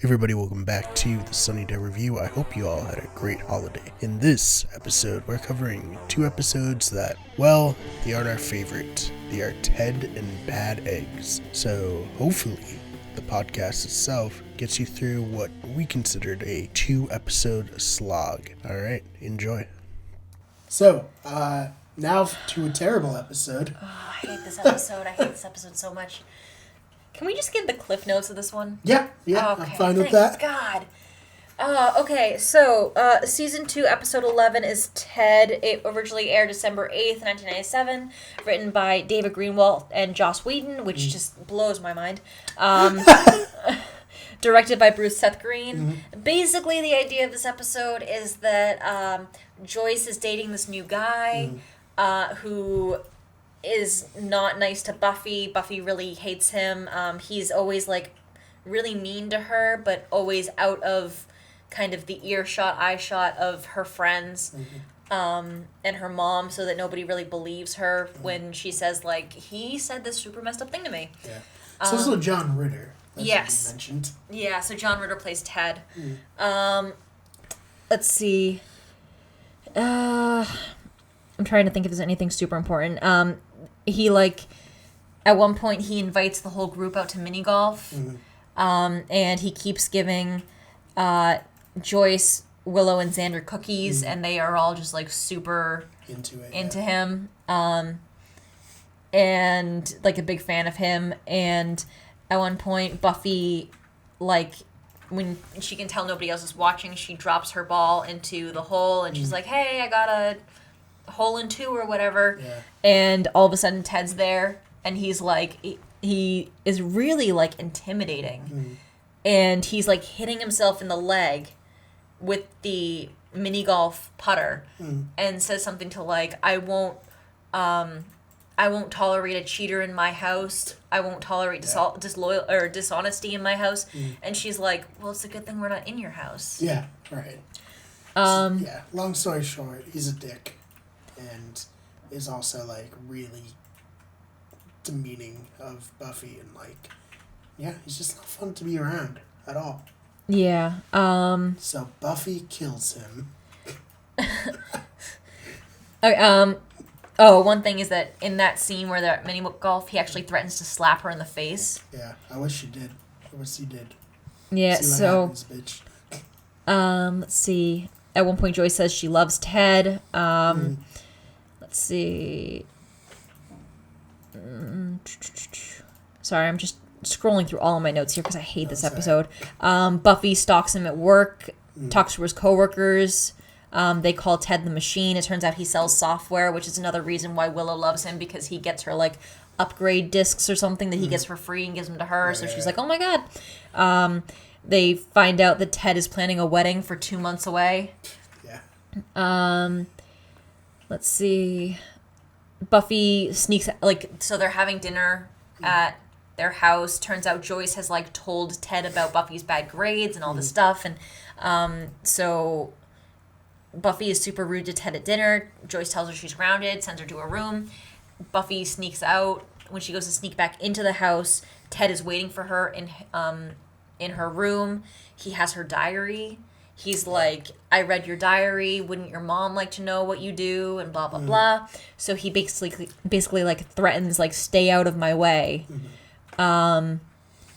Everybody, welcome back to the Sunnyvale Review. I hope you all had a great holiday. In this episode, we're covering two episodes that, well, they aren't our favorite. They are Ted and Bad Eggs. So, hopefully, the podcast itself gets you through what we considered a 2-episode slog. Alright, enjoy. So, now to a terrible episode. Oh, I hate this episode. I hate this episode so much. Can we just give the cliff notes of this one? Yeah, okay. I'm fine with that. God. Okay, so Season 2, Episode 11 is Ted. It originally aired December 8th, 1997. Written by David Greenwalt and Joss Whedon, which just blows my mind. Directed by Bruce Seth Green. Basically, the idea of this episode is that Joyce is dating this new guy who is not nice to Buffy. Buffy really hates him. He's always, really mean to her, but always out of kind of the eyeshot of her friends and her mom, so that nobody really believes her when she says, he said this super messed up thing to me. Yeah. It's also John Ritter. Yes. You mentioned. Yeah, so John Ritter plays Ted. Let's see. I'm trying to think if there's anything super important. He, at one point, he invites the whole group out to mini golf. And he keeps giving Joyce, Willow, and Xander cookies, and they are all just, super into him. And, a big fan of him. And at one point, Buffy, when she can tell nobody else is watching, she drops her ball into the hole, and she's like, hey, I got a hole in 2 or whatever. Yeah. And all of a sudden, Ted's there, and he's he is really, intimidating. And he's, hitting himself in the leg with the mini golf putter and says something to, I won't tolerate a cheater in my house. I won't tolerate disloyal or dishonesty in my house. And she's like, well, it's a good thing we're not in your house. Yeah, right. Long story short, he's a dick. And is also, really demeaning of Buffy. And, he's just not fun to be around at all. Yeah. So Buffy kills him. Okay, one thing is that in that scene where they're at mini golf, he actually threatens to slap her in the face. Yeah, I wish he did. Yeah, see what happens, bitch. Let's see. At one point, Joyce says she loves Ted. Let's see. Sorry, I'm just scrolling through all of my notes here because I hate this episode. Buffy stalks him at work, talks to his coworkers. They call Ted the Machine. It turns out he sells software, which is another reason why Willow loves him, because he gets her upgrade discs or something that he gets for free and gives them to her. Right, so she's like, oh my god. They find out that Ted is planning a wedding for 2 months away. Yeah. Let's see. Buffy sneaks, so they're having dinner at their house. Turns out Joyce has, told Ted about Buffy's bad grades and all this stuff. And so Buffy is super rude to Ted at dinner. Joyce tells her she's grounded, sends her to her room. Buffy sneaks out. When she goes to sneak back into the house, Ted is waiting for her in her room. He has her diary. He's like, I read your diary. Wouldn't your mom like to know what you do? And blah, blah, blah. So he basically threatens, stay out of my way.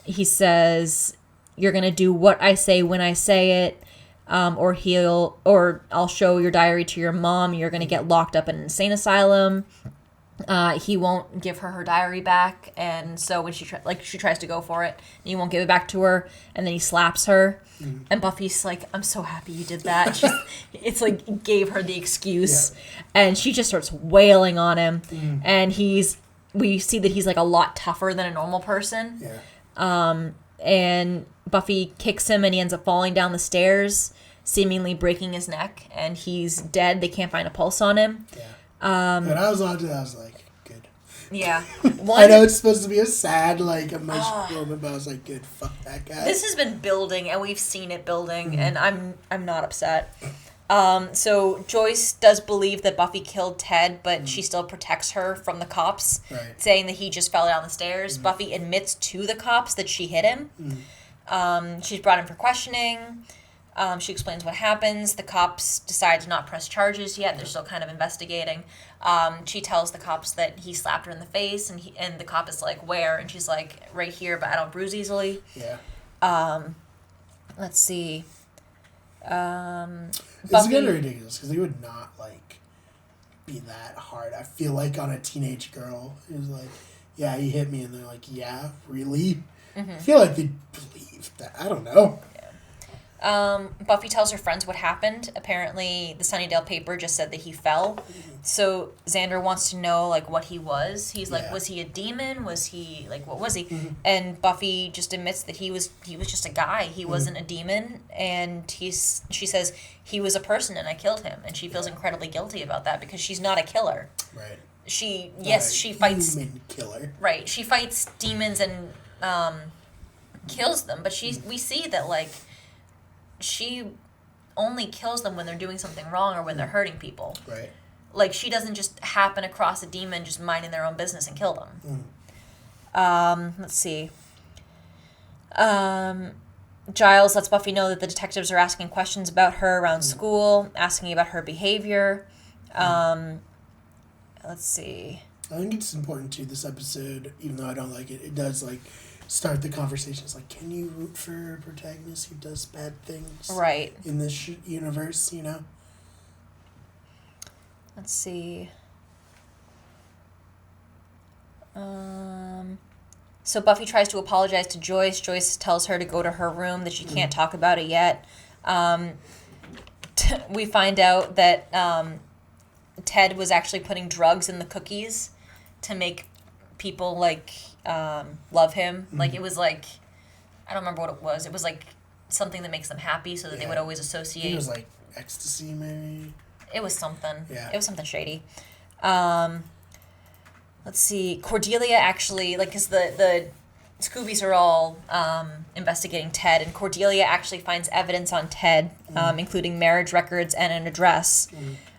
He says, you're going to do what I say when I say it. Or I'll show your diary to your mom. You're going to get locked up in an insane asylum. He won't give her diary back. And so when she tries to go for it, he won't give it back to her. And then he slaps her. And Buffy's like, I'm so happy you did that. It's gave her the excuse. Yeah. And she just starts wailing on him. And we see that he's a lot tougher than a normal person. Yeah. And Buffy kicks him and he ends up falling down the stairs, seemingly breaking his neck. And he's dead. They can't find a pulse on him. Yeah. When I was watching it, I was like, good. Yeah. I know it's supposed to be a sad, emotional moment, but I was like, good, fuck that guy. This has been building, and we've seen it building, and I'm not upset. So Joyce does believe that Buffy killed Ted, but she still protects her from the cops, saying that he just fell down the stairs. Buffy admits to the cops that she hit him. She's brought in for questioning. She explains what happens. The cops decide to not press charges yet. They're still kind of investigating. She tells the cops that he slapped her in the face, and the cop is like, where? And she's like, right here, but I don't bruise easily. Yeah. Let's see. It's Buffy, getting ridiculous because they would not, like, be that hard. I feel like on a teenage girl who's like, yeah, he hit me, and they're like, yeah, really? Mm-hmm. I feel like they believe that. I don't know. Buffy tells her friends what happened. Apparently, the Sunnydale paper just said that he fell. So Xander wants to know, like, what he was. He's like, was he a demon? Was he, like, what was he? Mm-hmm. And Buffy just admits that he was just a guy. He wasn't a demon. And she says, he was a person and I killed him. And she feels incredibly guilty about that because she's not a killer. Right. She fights... Human killer. Right. She fights demons and kills them. But we see that, like... she only kills them when they're doing something wrong or when they're hurting people. Right. Like, she doesn't just happen across a demon just minding their own business and kill them. Let's see. Giles lets Buffy know that the detectives are asking questions about her around school, asking about her behavior. Let's see. I think it's important, too, this episode, even though I don't like it, it does, like... start the conversation. It's like, can you root for a protagonist who does bad things? Right. In this universe, you know? Let's see. So Buffy tries to apologize to Joyce. Joyce tells her to go to her room, that she can't talk about it yet. We find out that Ted was actually putting drugs in the cookies to make people, like... love him. Like, it was like, I don't remember what it was. It was like something that makes them happy so that they would always associate. It was like ecstasy, maybe. It was something. Yeah. It was something shady. Let's see. Cordelia actually, like, because the Scoobies are all investigating Ted, and Cordelia actually finds evidence on Ted, including marriage records and an address.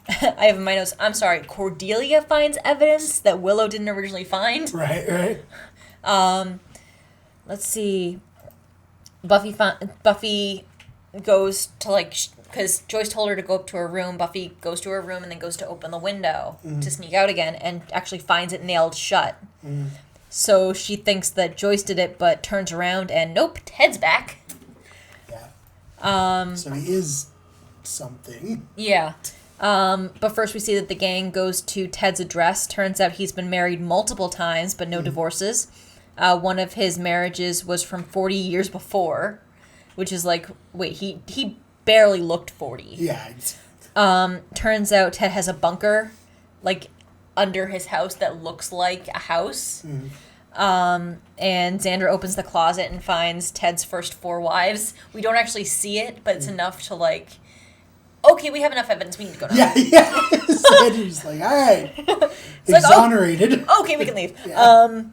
I have in my notes, I'm sorry, Cordelia finds evidence that Willow didn't originally find. Right. Let's see. Buffy goes to, like, because Joyce told her to go up to her room. Buffy goes to her room and then goes to open the window to sneak out again and actually finds it nailed shut. So she thinks that Joyce did it, but turns around and nope, Ted's back. Yeah. So he is something. Yeah. But first we see that the gang goes to Ted's address. Turns out he's been married multiple times, but no divorces. One of his marriages was from 40 years before, which is like, wait, he barely looked 40. Yeah. Turns out Ted has a bunker, like, under his house that looks like a house. And Xander opens the closet and finds Ted's first 4 wives. We don't actually see it, but it's enough to, like... okay, we have enough evidence. We need to go now. Yeah. Xander's like, all right. Exonerated. Like, okay, we can leave. Yeah.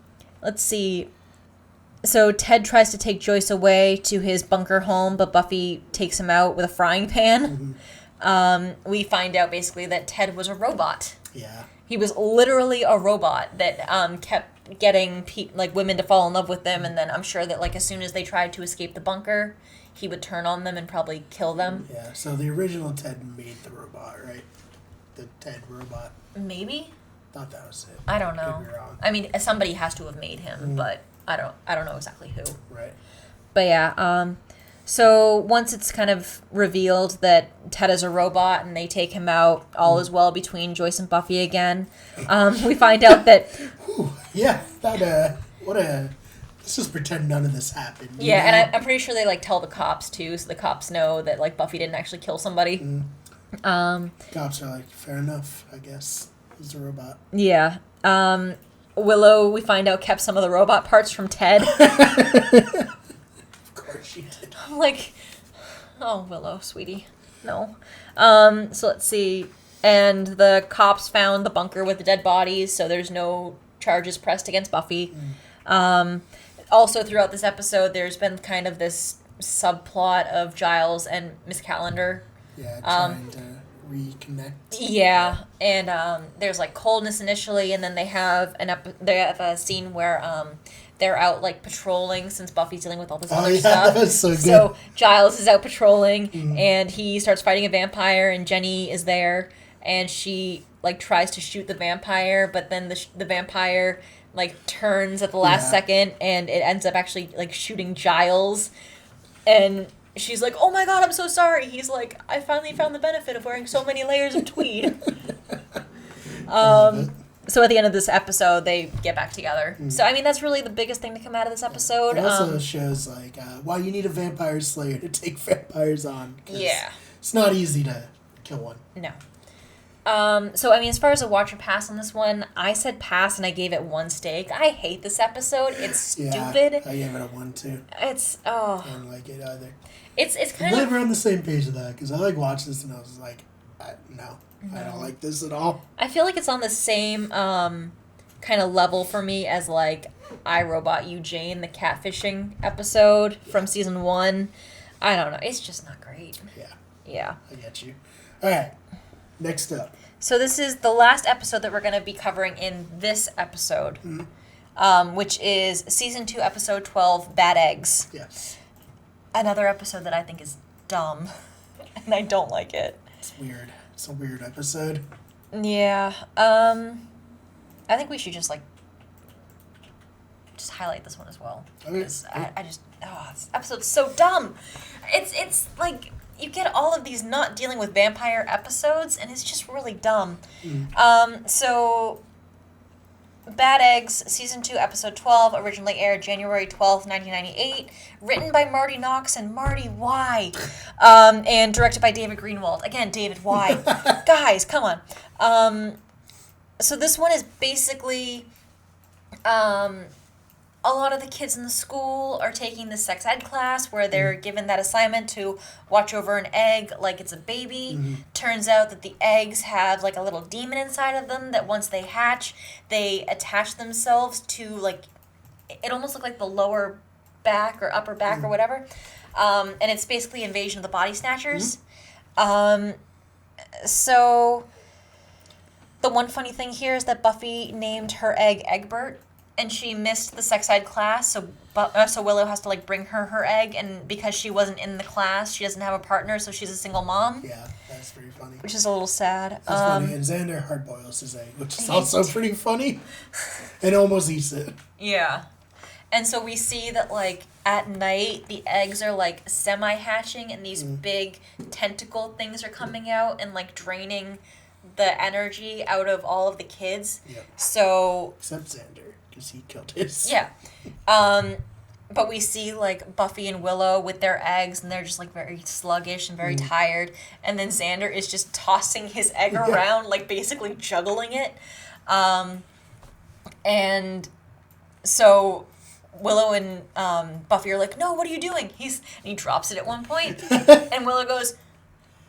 Let's see. So Ted tries to take Joyce away to his bunker home, but Buffy takes him out with a frying pan. We find out basically that Ted was a robot. Yeah. He was literally a robot that kept getting women to fall in love with them, and then I'm sure that, like, as soon as they tried to escape the bunker, he would turn on them and probably kill them. Yeah, so the original Ted made the robot, right? The Ted robot. Maybe? Thought that was it. I don't know. Could be wrong. I mean, somebody has to have made him, but I don't know exactly who. Right. But yeah, so once it's kind of revealed that Ted is a robot and they take him out, all is well between Joyce and Buffy again. We find out that... yeah, let's just pretend none of this happened. Yeah, know? And I'm pretty sure they, like, tell the cops, too, so the cops know that, like, Buffy didn't actually kill somebody. Cops are like, fair enough, I guess. He's a robot. Yeah. Willow, we find out, kept some of the robot parts from Ted. Of course she did. I'm like, oh, Willow, sweetie. No. So let's see. And the cops found the bunker with the dead bodies, so there's no charges pressed against Buffy. Also, throughout this episode, there's been kind of this subplot of Giles and Miss Calendar. Yeah, trying to reconnect. Yeah, and there's, like, coldness initially, and then they have a scene where they're out like patrolling since Buffy's dealing with all this Oh, other yeah, stuff. that was so good. So Giles is out patrolling and he starts fighting a vampire and Jenny is there and she like tries to shoot the vampire, but then the vampire like turns at the last second and it ends up actually like shooting Giles, and she's like, "Oh my god, I'm so sorry." He's like, "I finally found the benefit of wearing so many layers of tweed." So at the end of this episode, they get back together. So, I mean, that's really the biggest thing to come out of this episode. It also shows, like, why you need a vampire slayer to take vampires on. Yeah. It's not easy to kill one. No. So, I mean, as far as a watch or pass on this one, I said pass and I gave it 1 steak. I hate this episode. It's stupid. Yeah, I gave it a 1, too. It's, I don't like it either. It's kind I'm of... never on the same page with that, because I, like, watched this and I was like, no, I don't like this at all. I feel like it's on the same kind of level for me as, like, I, Robot You, Jane, the catfishing episode from season 1. I don't know. It's just not great. Yeah. Yeah. I get you. All right. Next up. So this is the last episode that we're going to be covering in this episode, which is season 2, episode 12, Bad Eggs. Yes. Another episode that I think is dumb, and I don't like it. It's weird. It's a weird episode. Yeah. I think we should just highlight this one as well. Okay. Because this episode's so dumb. It's like, you get all of these not dealing with vampire episodes, and it's just really dumb. So, Bad Eggs, Season 2, Episode 12, originally aired January 12th, 1998, written by Marty Knox and Marty, why? And directed by David Greenwald. Again, David, why? Guys, come on. So this one is basically... a lot of the kids in the school are taking the sex ed class where they're given that assignment to watch over an egg like it's a baby. Turns out that the eggs have like a little demon inside of them that once they hatch, they attach themselves to like, it almost looked like the lower back or upper back or whatever. And it's basically Invasion of the Body Snatchers. So the one funny thing here is that Buffy named her egg Egbert. And she missed the sex ed class, so Willow has to, like, bring her egg, and because she wasn't in the class, she doesn't have a partner, so she's a single mom. Yeah, that's pretty funny. Which is a little sad. That's funny, and Xander hardboils his egg, which is also pretty funny, and almost eats it. Yeah. And so we see that, like, at night, the eggs are, like, semi-hatching, and these big tentacle things are coming out and, like, draining the energy out of all of the kids. Yep. So... Except Xander. Because he killed his. Yeah. But we see, like, Buffy and Willow with their eggs, and they're just, like, very sluggish and very tired. And then Xander is just tossing his egg around, like, basically juggling it. And so Willow and Buffy are like, "No, what are you doing?" And he drops it at one point. And Willow goes,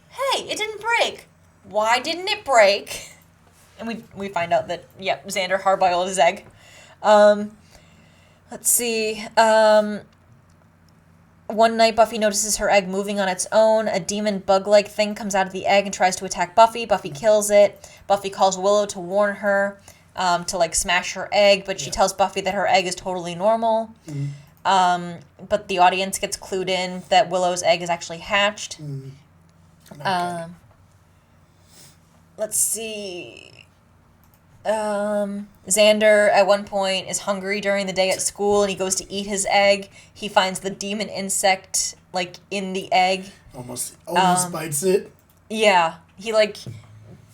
"Hey, it didn't break. Why didn't it break?" And we find out that, Xander hard-boiled his egg. Let's see. One night, Buffy notices her egg moving on its own. A demon bug-like thing comes out of the egg and tries to attack Buffy. Buffy kills it. Buffy calls Willow to warn her to, like, smash her egg, but she tells Buffy that her egg is totally normal. But the audience gets clued in that Willow's egg is actually hatched. Let's see... Xander at one point is hungry during the day at school and he goes to eat his egg. He finds the demon insect like in the egg. Almost bites it. Yeah. He like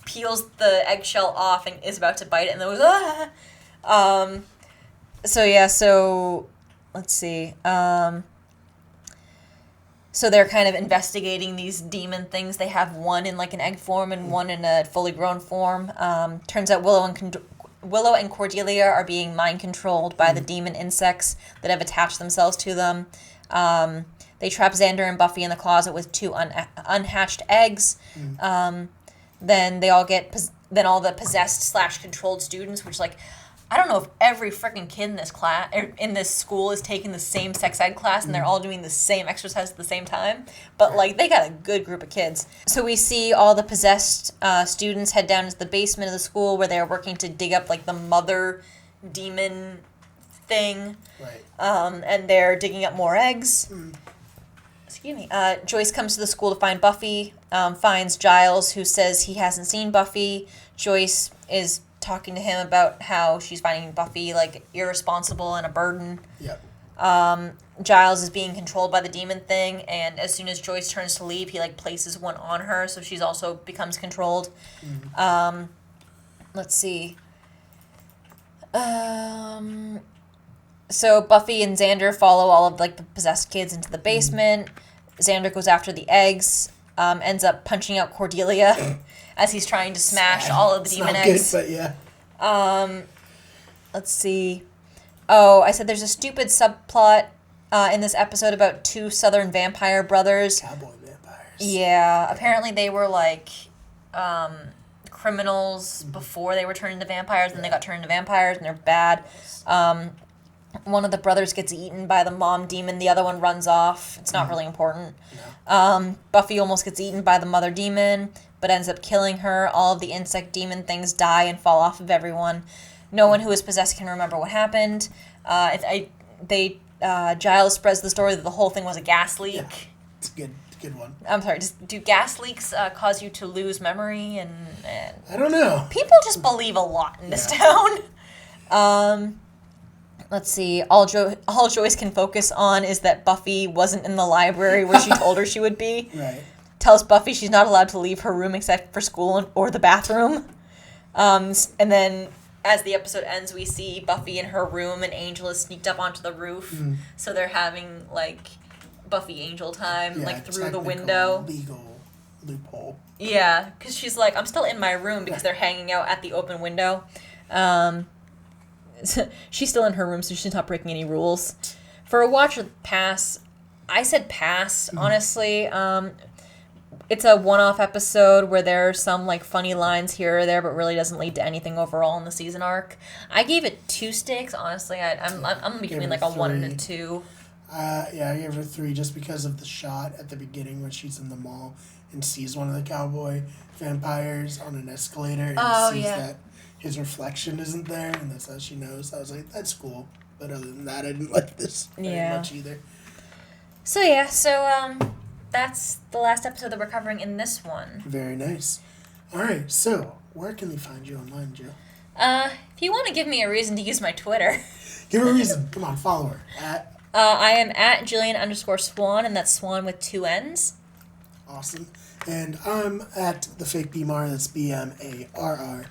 peels the eggshell off and is about to bite it and then goes, ah! So let's see. So they're kind of investigating these demon things. They have one in like an egg form and one in a fully grown form. Turns out Willow and Cordelia are being mind controlled by the demon insects that have attached themselves to them. They trap Xander and Buffy in the closet with 2 unhatched eggs. Then they all all the possessed / controlled students, which like, I don't know if every freaking kid in this class, in this school, is taking the same sex ed class and they're all doing the same exercise at the same time. But, like, they got a good group of kids. So we see all the possessed students head down into the basement of the school where they're working to dig up, like, the mother demon thing. Right. And they're digging up more eggs. Excuse me. Joyce comes to the school to find Buffy, finds Giles, who says he hasn't seen Buffy. Joyce is talking to him about how she's finding Buffy, like, irresponsible and a burden. Yep. Giles is being controlled by the demon thing, and as soon as Joyce turns to leave, he, like, places one on her, so she's also becomes controlled. Let's see. So Buffy and Xander follow all of, like, the possessed kids into the basement. Xander goes after the eggs, ends up punching out Cordelia as he's trying to smash all of the demon eggs. Good, but yeah. Let's see. Oh, I said there's a stupid subplot in this episode about two southern vampire brothers. Cowboy vampires. Yeah, apparently they were, like, criminals before they were turned into vampires, and they got turned into vampires, and they're bad. One of the brothers gets eaten by the mom demon. The other one runs off. It's not really important. No. Buffy almost gets eaten by the mother demon, but ends up killing her. All of the insect demon things die and fall off of everyone. No one who is possessed can remember what happened. Giles spreads the story that the whole thing was a gas leak. Yeah, it's a good one. I'm sorry, do gas leaks cause you to lose memory? And I don't know. People just believe a lot in this town. Let's see. All Joyce can focus on is that Buffy wasn't in the library where she told her she would be. Right. Tells Buffy she's not allowed to leave her room except for school or the bathroom. And then as the episode ends, we see Buffy in her room and Angel is sneaked up onto the roof. So they're having, like, Buffy Angel time, like, through the window. Legal loophole. Yeah, because she's like, I'm still in my room because they're hanging out at the open window. She's still in her room, so she's not breaking any rules. For a watch or pass, I said pass, honestly. It's a one-off episode where there are some, like, funny lines here or there, but really doesn't lead to anything overall in the season arc. I gave it 2 sticks, honestly. I'm between, like, a 1 and a 2. I gave her 3 just because of the shot at the beginning when she's in the mall and sees one of the cowboy vampires on an escalator and sees that his reflection isn't there, and that's how she knows. I was like, that's cool. But other than that, I didn't like this very much either. So that's the last episode that we're covering in this one. Very nice. All right, so where can they find you online, Jill? If you want to give me a reason to use my Twitter. Give her a reason. Come on, follow her. I am at Jillian_Swan, and that's Swan with 2 N's. Awesome. And I'm at the fake BMAR, that's BMARR.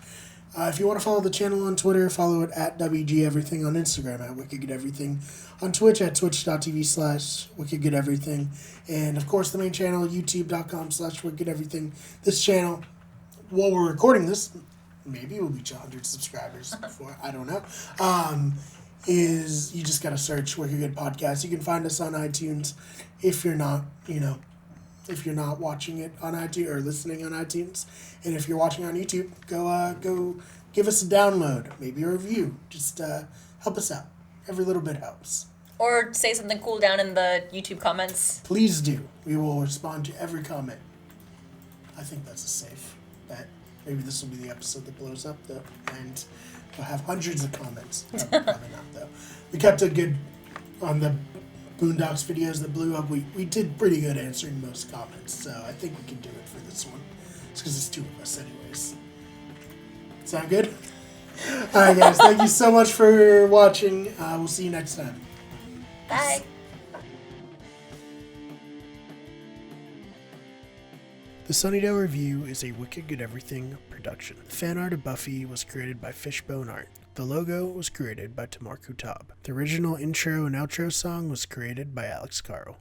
If you want to follow the channel on Twitter, follow it at WG Everything, on Instagram at Wicked Good Everything, on Twitch at twitch.tv/Wicked Good Everything, and of course the main channel, youtube.com/Wicked Everything. This channel, while we're recording this, maybe we'll reach 100 subscribers before, I don't know, is you just got to search Wicked Good Podcast. You can find us on iTunes if you're not, if you're not watching it on iTunes or listening on iTunes. And if you're watching on YouTube, go give us a download, maybe a review. Just help us out. Every little bit helps. Or say something cool down in the YouTube comments. Please do. We will respond to every comment. I think that's a safe bet. Maybe this will be the episode that blows up, though. And we'll have hundreds of comments. Probably not, though. We kept a good on the Boondocks videos that blew up. We did pretty good answering most comments, so I think we can do it for this one. It's because it's 2 of us anyways. Sound good? Alright guys, thank you so much for watching. We'll see you next time. Bye. The Sunnyvale Review is a Wicked Good Everything production. The fan art of Buffy was created by Fishbone Art. The logo was created by Tamar Kutab. The original intro and outro song was created by Alex Carl.